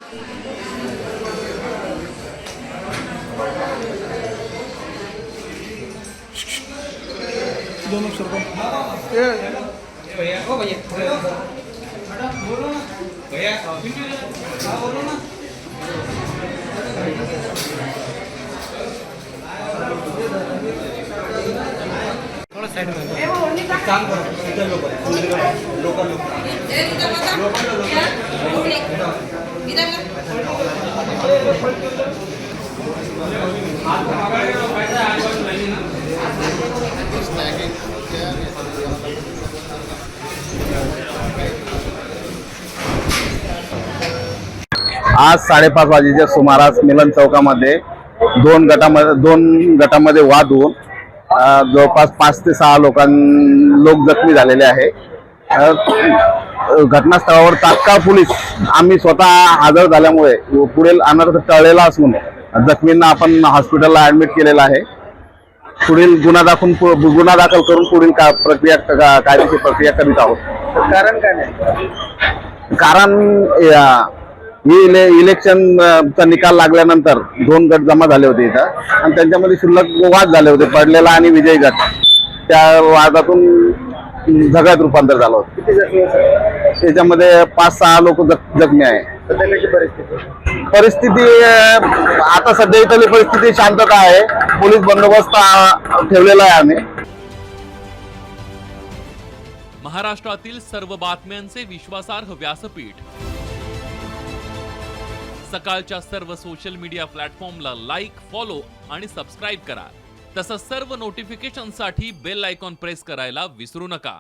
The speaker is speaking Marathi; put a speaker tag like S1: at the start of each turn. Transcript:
S1: दोनों सर भैया बोलो ना भैया बोलो ना। थोड़ा साइड में काम करो इधर लोकल
S2: आज 5:30 वाजेच्या सुमारास मिलन चौकामध्ये दोन गटामध्ये वाद होऊन जवळपास 5 ते 6 लोक जखमी झालेले आहे। घटनास्थळावर तात्काळ पोलीस आम्ही स्वतः हजर झाल्यामुळे पुढील अनर्थ टळलेला असून जखमींना आपण हॉस्पिटलला ऍडमिट केलेला आहे। पुढील गुन्हा दाखल करून पुढील कायदेशीर प्रक्रिया करीत आहोत।
S1: कारण काय नाही
S2: कारण इलेक्शनचा निकाल लागल्यानंतर 2 गट जमा झाले होते इथं आणि त्यांच्यामध्ये क्षुल्लक वाद झाले होते। पडलेला आणि विजयी गट, त्या वादातून झगड्यात रूपांतर झालं होतं। त्याच्यामध्ये 5-6 लोक जखमी आहे। परिस्थिती आता सध्या इथली परिस्थिती शांतता आहे। पोलीस बंदोबस्त ठेवलेला आहे आम्ही।
S3: महाराष्ट्रातील सर्व बातम्यांचे विश्वासार्ह व्यासपीठ सकाळच्या सर्व सोशल मीडिया प्लॅटफॉर्मला लाईक, फॉलो आणि सबस्क्राईब करा। तसंच सर्व नोटिफिकेशनसाठी बेल आयकॉन प्रेस करायला विसरू नका।